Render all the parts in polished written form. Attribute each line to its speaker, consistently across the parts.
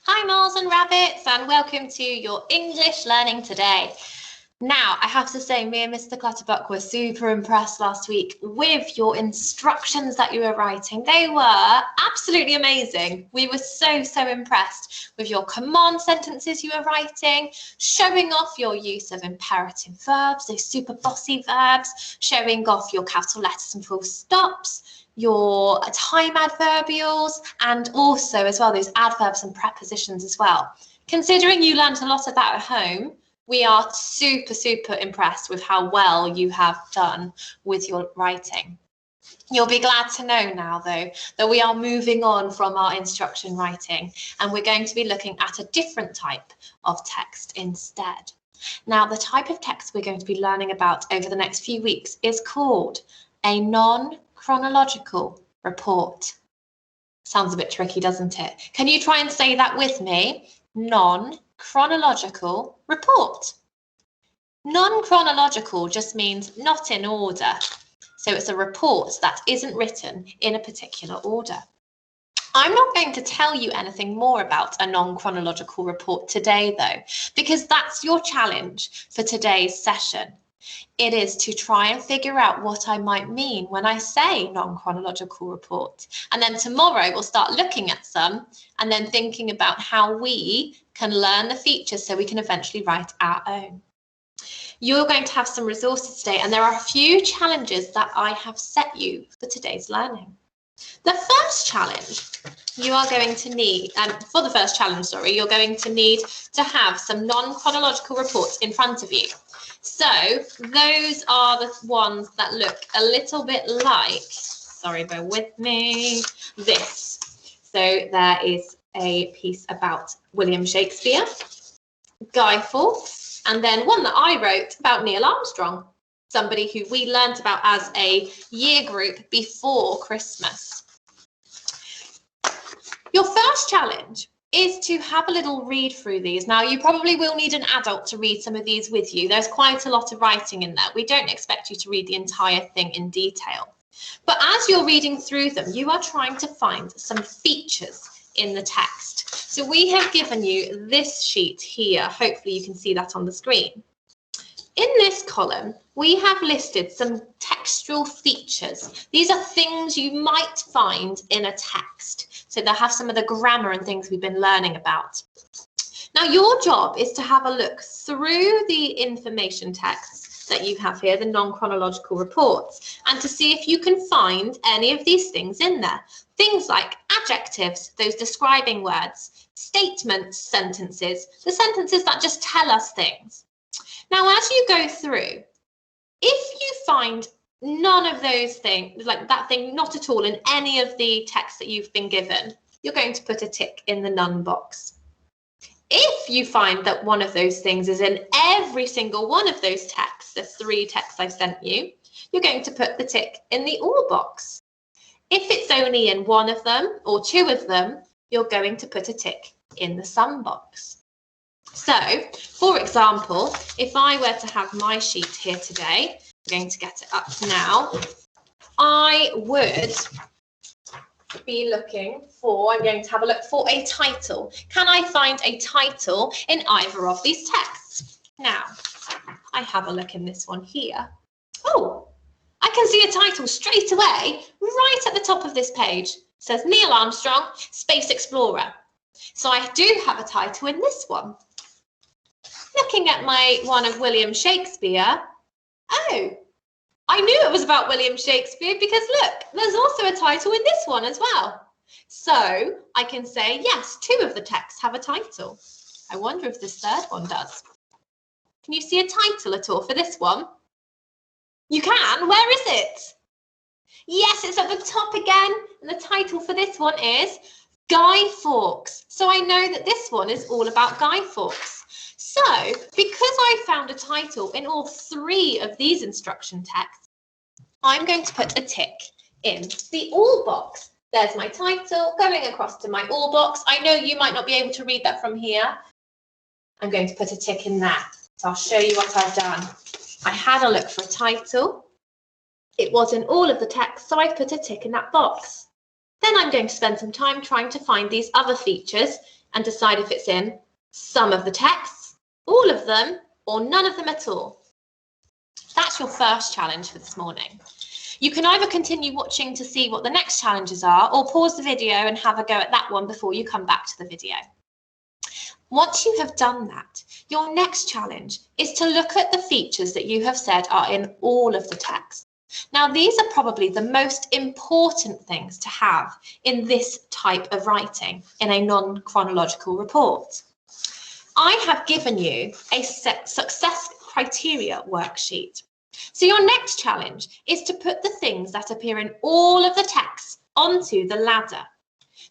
Speaker 1: Hi moles and rabbits, and welcome to your English learning today. Now, I have to say, me and Mr. Clutterbuck were super impressed last week with your instructions that you were writing. They were absolutely amazing. We were so impressed with your command sentences you were writing, showing off your use of imperative verbs, those super bossy verbs, showing off your capital letters and full stops, your time adverbials, and also as well those adverbs and prepositions as well. Considering you learned a lot of that at home, we are super impressed with how well you have done with your writing. You'll be glad to know now, though, that we are moving on from our instruction writing and we're going to be looking at a different type of text instead. Now, the type of text we're going to be learning about over the next few weeks is called a non-chronological report. Sounds a bit tricky, doesn't it? Can you try and say that with me? Non-chronological report. Non-chronological just means not in order. So it's a report that isn't written in a particular order. I'm not going to tell you anything more about a non-chronological report today, though, because that's your challenge for today's session. It is to try and figure out what I might mean when I say non-chronological report. And then tomorrow we'll start looking at some and then thinking about how we can learn the features so we can eventually write our own. You're going to have some resources today, and there are a few challenges that I have set you for today's learning. The first challenge you are going to need, you're going to need to have some non-chronological reports in front of you. So those are the ones that look a little bit like, sorry, bear with me, this. So there is a piece about William Shakespeare, Guy Fawkes, and then one that I wrote about Neil Armstrong, somebody who we learnt about as a year group before Christmas. Your first challenge is to have a little read through these. Now, you probably will need an adult to read some of these with you. There's quite a lot of writing in there. We don't expect you to read the entire thing in detail. But as you're reading through them, you are trying to find some features in the text. So we have given you this sheet here. Hopefully you can see that on the screen. In this column, we have listed some textual features. These are things you might find in a text. So they'll have some of the grammar and things we've been learning about. Now, your job is to have a look through the information texts that you have here, the non-chronological reports, and to see if you can find any of these things in there. Things like adjectives, those describing words, statements, sentences, the sentences that just tell us things. Now, as you go through, if you find none of those things, like that thing not at all in any of the texts that you've been given, you're going to put a tick in the none box. If you find that one of those things is in every single one of those texts, the 3 texts I've sent you, you're going to put the tick in the all box. If it's only in one of them or 2 of them, you're going to put a tick in the some box. So, for example, if I were to have my sheet here today, I'm going to get it up now, I would be looking for, I'm going to have a look for a title. Can I find a title in either of these texts? Now, I have a look in this one here. Oh, I can see a title straight away, right at the top of this page. It says Neil Armstrong, Space Explorer. So I do have a title in this one. Looking at my one of William Shakespeare, oh, I knew it was about William Shakespeare because look, there's also a title in this one as well. So I can say, yes, 2 of the texts have a title. I wonder if this third one does. Can you see a title at all for this one? You can. Where is it? Yes, it's at the top again. And the title for this one is Guy Fawkes. So I know that this one is all about Guy Fawkes. So because I found a title in all 3 of these instruction texts, I'm going to put a tick in the all box. There's my title going across to my all box. I know you might not be able to read that from here. I'm going to put a tick in there. So I'll show you what I've done. I had a look for a title. It was in all of the text, so I've put a tick in that box. Then I'm going to spend some time trying to find these other features and decide if it's in some of the texts, all of them, or none of them at all. That's your first challenge for this morning. You can either continue watching to see what the next challenges are, or pause the video and have a go at that one before you come back to the video. Once you have done that, your next challenge is to look at the features that you have said are in all of the text. Now, these are probably the most important things to have in this type of writing in a non-chronological report. I have given you a success criteria worksheet. So your next challenge is to put the things that appear in all of the texts onto the ladder.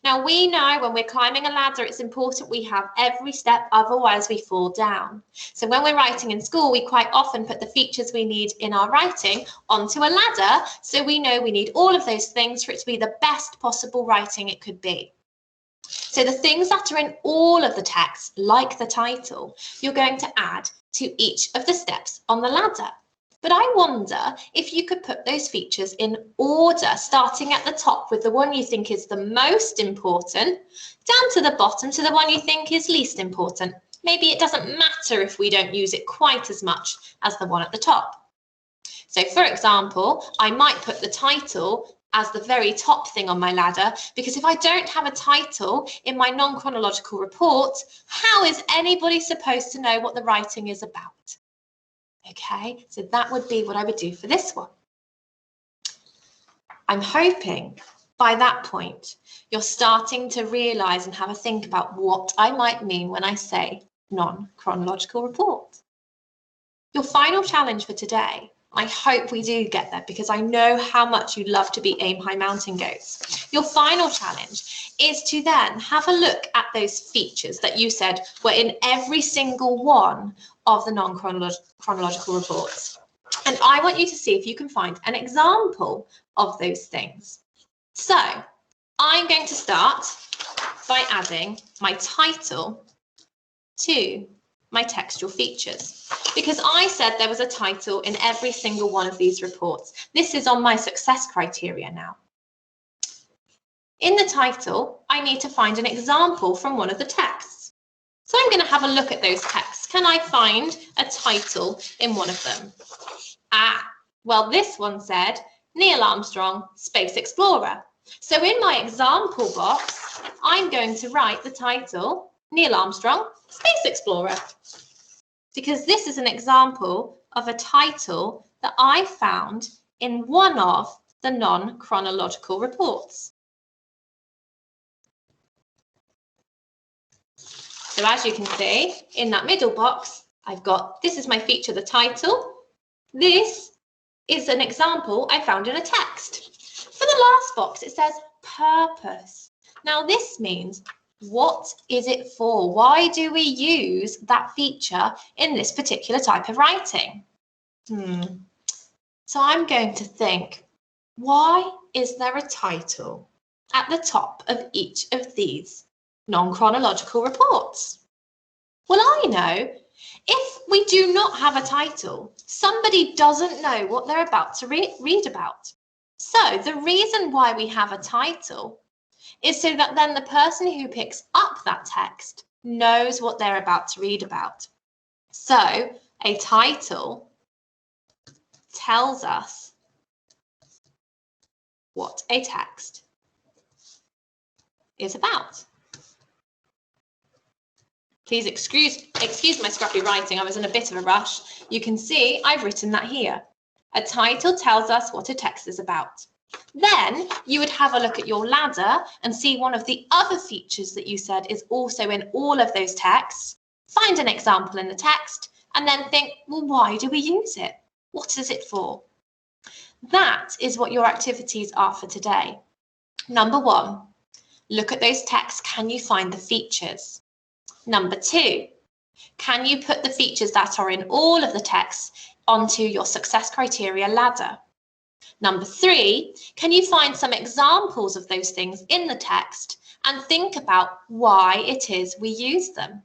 Speaker 1: Now, we know when we're climbing a ladder, it's important we have every step, otherwise we fall down. So when we're writing in school, we quite often put the features we need in our writing onto a ladder, so we know we need all of those things for it to be the best possible writing it could be. So the things that are in all of the texts, like the title, you're going to add to each of the steps on the ladder. But I wonder if you could put those features in order, starting at the top with the one you think is the most important, down to the bottom to the one you think is least important. Maybe it doesn't matter if we don't use it quite as much as the one at the top. So for example, I might put the title as the very top thing on my ladder, because if I don't have a title in my non-chronological report, how is anybody supposed to know what the writing is about? Okay, so that would be what I would do for this one. I'm hoping by that point, you're starting to realise and have a think about what I might mean when I say non-chronological report. Your final challenge for today, I hope we do get there because I know how much you'd love to be Aim High Mountain Goats. Your final challenge is to then have a look at those features that you said were in every single one of the non-chronological reports. And I want you to see if you can find an example of those things. So I'm going to start by adding my title to my textual features, because I said there was a title in every single one of these reports. This is on my success criteria now. In the title, I need to find an example from one of the texts. So I'm going to have a look at those texts. Can I find a title in one of them? Well, this one said Neil Armstrong, Space Explorer. So in my example box, I'm going to write the title, Neil Armstrong, Space Explorer, because this is an example of a title that I found in one of the non-chronological reports. So as you can see, in that middle box, I've got, this is my feature, the title. This is an example I found in a text. For the last box, it says purpose. Now this means, what is it for? Why do we use that feature in this particular type of writing? So I'm going to think, why is there a title at the top of each of these non-chronological reports? Well, I know if we do not have a title, somebody doesn't know what they're about to read about. So the reason why we have a title is so that then the person who picks up that text knows what they're about to read about. So a title tells us what a text is about. Please excuse my scrappy writing, I was in a bit of a rush. You can see I've written that here. A title tells us what a text is about. Then you would have a look at your ladder and see one of the other features that you said is also in all of those texts. Find an example in the text and then think, well, why do we use it? What is it for? That is what your activities are for today. Number one, look at those texts. Can you find the features? Number two, can you put the features that are in all of the texts onto your success criteria ladder? Number three, can you find some examples of those things in the text and think about why it is we use them?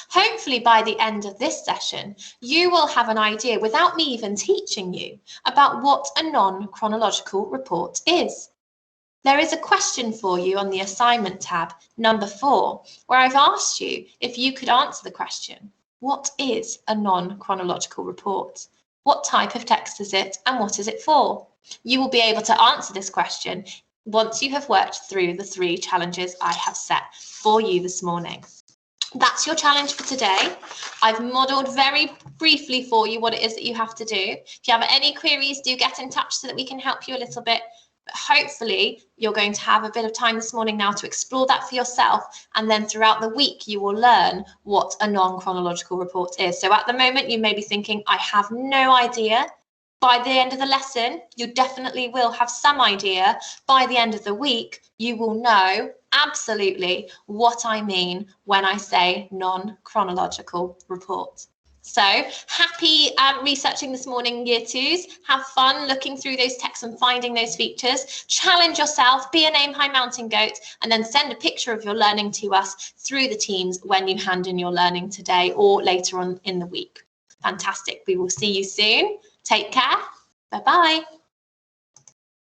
Speaker 1: Hopefully by the end of this session, you will have an idea without me even teaching you about what a non-chronological report is. There is a question for you on the assignment tab, number 4, where I've asked you if you could answer the question, what is a non-chronological report? What type of text is it and what is it for? You will be able to answer this question once you have worked through the 3 challenges I have set for you this morning. That's your challenge for today. I've modelled very briefly for you what it is that you have to do. If you have any queries, do get in touch so that we can help you a little bit. But hopefully you're going to have a bit of time this morning now to explore that for yourself, and then throughout the week you will learn what a non-chronological report is. So at the moment you may be thinking, I have no idea. By the end of the lesson, you definitely will have some idea. By the end of the week, you will know absolutely what I mean when I say non-chronological report. So happy researching this morning, Year 2s. Have fun looking through those texts and finding those features. Challenge yourself, be a Name High Mountain Goat, and then send a picture of your learning to us through the Teams when you hand in your learning today or later on in the week. Fantastic. We will see you soon. Take care. Bye-bye.